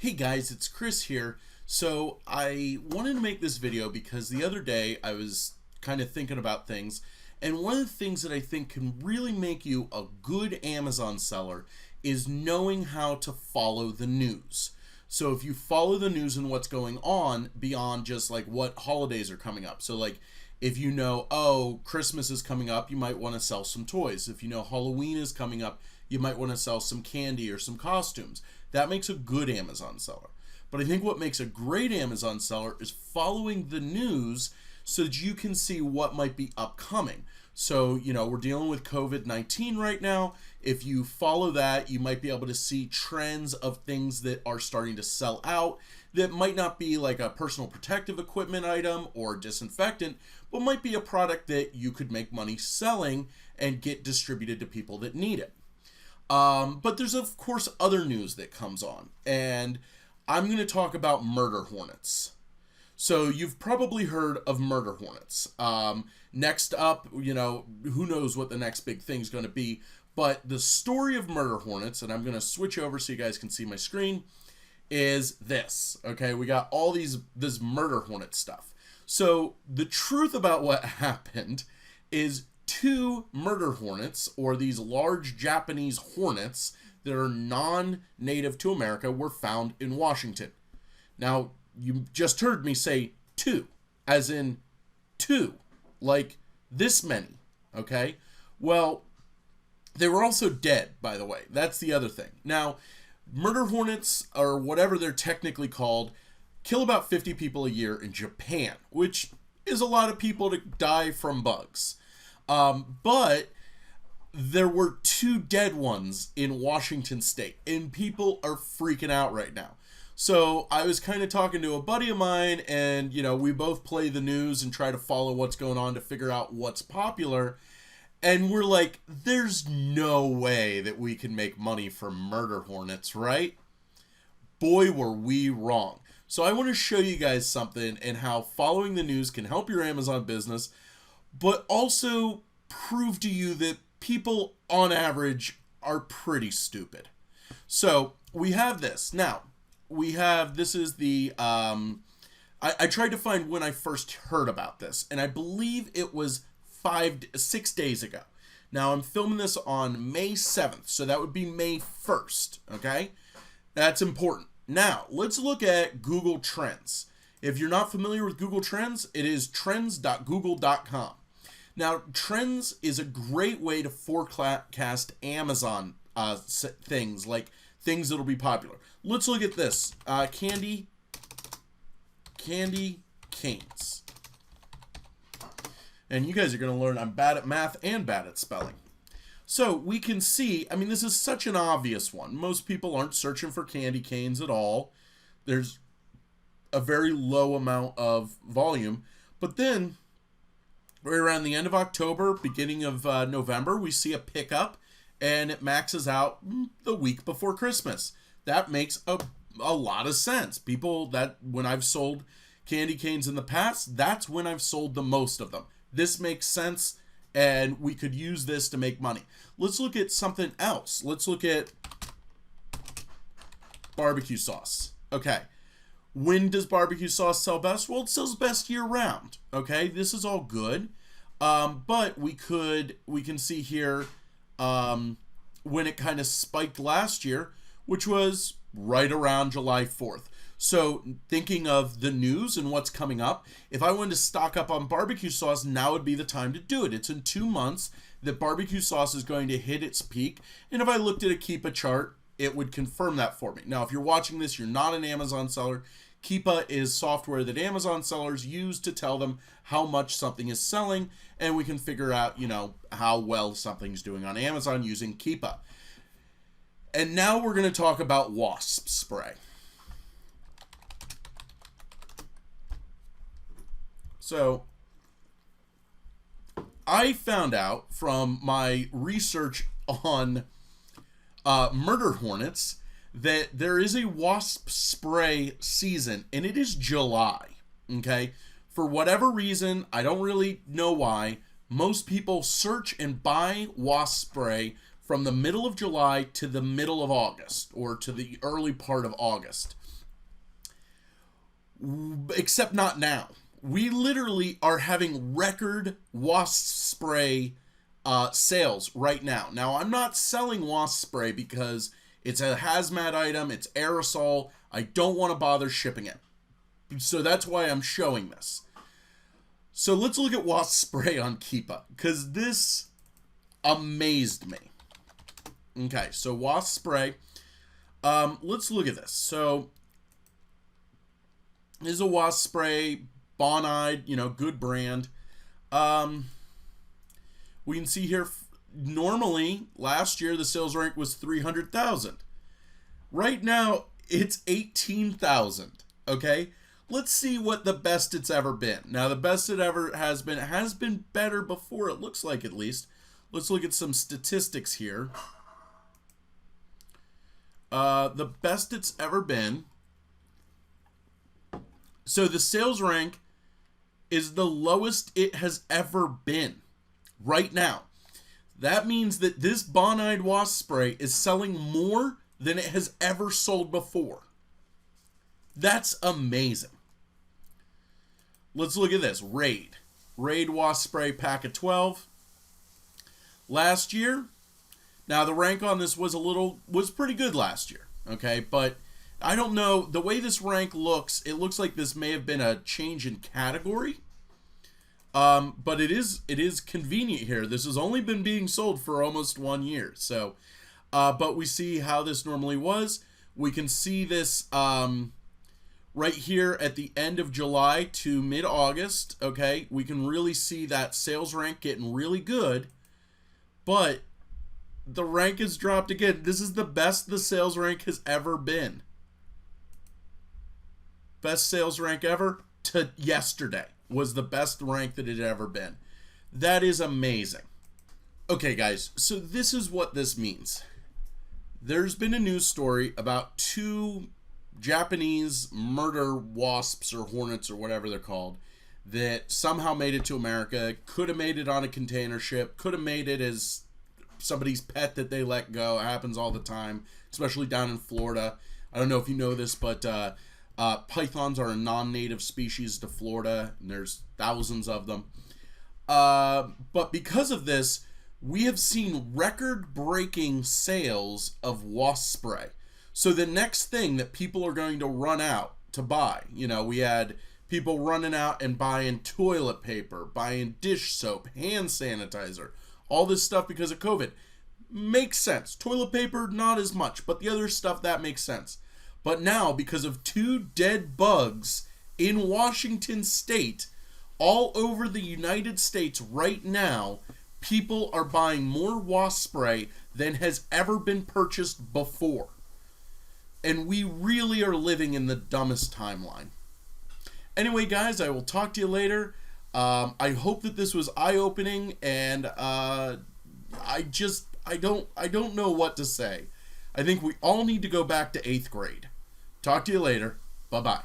Hey guys, it's Chris here. So I wanted to make this video because the other day I was kind of thinking about things, and one of the things that I think can really make you a good Amazon seller is knowing how to follow the news. So if you follow the news and what's going on beyond just like what holidays are coming up. So like if you know, oh, Christmas is coming up, you might want to sell some toys. If you know Halloween is coming up, you might want to sell some candy or some costumes. That makes a good Amazon seller. But I think what makes a great Amazon seller is following the news so that you can see what might be upcoming. So, we're dealing with COVID-19 right now. If you follow that, you might be able to see trends of things that are starting to sell out that might not be like a personal protective equipment item or disinfectant, but might be a product that you could make money selling and get distributed to people that need it. But there's, of course, other news that comes on, and I'm going to talk about murder hornets. So you've probably heard of murder hornets. Next up, who knows what the next big thing is going to be, but the story of murder hornets, and I'm going to switch over so you guys can see my screen, is this. Okay, we got all this murder hornet stuff. So the truth about what happened is two murder hornets, or these large Japanese hornets that are non-native to America, were found in Washington. Now, you just heard me say two, as in two, like this many, okay? Well, they were also dead, by the way. That's the other thing. Now, murder hornets, or whatever they're technically called, kill about 50 people a year in Japan, which is a lot of people to die from bugs. But there were two dead ones in Washington State, and people are freaking out right now. So I was kind of talking to a buddy of mine, and, we both play the news and try to follow what's going on to figure out what's popular. And we're like, there's no way that we can make money from murder hornets, right? Boy, were we wrong. So I want to show you guys something and how following the news can help your Amazon business, but also prove to you that people on average are pretty stupid. So we have this. Now, this is the, I tried to find when I first heard about this, and I believe it was 6 days ago. Now I'm filming this on May 7th, so that would be May 1st, okay? That's important. Now, let's look at Google Trends. If you're not familiar with Google Trends, it is trends.google.com. Now, Trends is a great way to forecast Amazon things, like things that'll be popular. Let's look at this. Candy canes. And you guys are going to learn I'm bad at math and bad at spelling. So we can see, this is such an obvious one. Most people aren't searching for candy canes at all. There's a very low amount of volume. But then, right around the end of October, beginning of November, we see a pickup, and it maxes out the week before Christmas. That makes a lot of sense. When I've sold candy canes in the past, that's when I've sold the most of them. This makes sense, and we could use this to make money. Let's look at something else. Let's look at barbecue sauce. Okay. When does barbecue sauce sell best? Well, it sells best year round. Okay. This is all good. But we can see here, when it kind of spiked last year, which was right around July 4th. So thinking of the news and what's coming up, if I wanted to stock up on barbecue sauce, now would be the time to do it. It's in 2 months that barbecue sauce is going to hit its peak. And if I looked at a Keepa chart, it would confirm that for me. Now, if you're watching this, you're not an Amazon seller. Keepa is software that Amazon sellers use to tell them how much something is selling. And we can figure out, how well something's doing on Amazon using Keepa. And now we're going to talk about wasp spray. So I found out from my research on murder hornets that there is a wasp spray season, and it is July, okay? For whatever reason, I don't really know why, most people search and buy wasp spray from the middle of July to the middle of August, or to the early part of August. Except not now. We literally are having record wasp spray sales right now. Now, I'm not selling wasp spray because it's a hazmat item, it's aerosol. I don't want to bother shipping it. So that's why I'm showing this. So let's look at wasp spray on Keepa, because this amazed me. Okay, so wasp spray. Let's look at this. So this is a wasp spray, Bonide, good brand. We can see here, normally last year the sales rank was 300,000. Right now it's 18,000. Okay, let's see what the best it's ever been. Now, the best it ever has been better before, it looks like, at least. Let's look at some statistics here. The best it's ever been. So the sales rank is the lowest it has ever been right now. That means that this Bonide wasp spray is selling more than it has ever sold before. That's amazing. Let's look at this. Raid wasp spray pack of 12. Last year, now the rank on this was pretty good last year, okay? But I don't know, the way this rank looks, it looks like this may have been a change in category. But it is convenient here. This has only been being sold for almost 1 year. So, but we see how this normally was. We can see this right here at the end of July to mid-August. Okay, we can really see that sales rank getting really good. But the rank has dropped again. This is the best the sales rank has ever been. Best sales rank ever to yesterday was the best rank that it had ever been. That is amazing. Okay, guys, so this is what this means. There's been a news story about 2 Japanese murder wasps or hornets or whatever they're called that somehow made it to America, could have made it on a container ship, could have made it as somebody's pet that they let go. It happens all the time, especially down in Florida. I don't know if you know this, but pythons are a non-native species to Florida, and there's thousands of them. But because of this, we have seen record-breaking sales of wasp spray. So the next thing that people are going to run out to buy, we had people running out and buying toilet paper, buying dish soap, hand sanitizer, all this stuff because of COVID. Makes sense. Toilet paper, not as much, but the other stuff, that makes sense. But now, because of 2 dead bugs in Washington State, all over the United States right now, people are buying more wasp spray than has ever been purchased before. And we really are living in the dumbest timeline. Anyway, guys, I will talk to you later. I hope that this was eye-opening, and I don't know what to say. I think we all need to go back to 8th grade. Talk to you later. Bye-bye.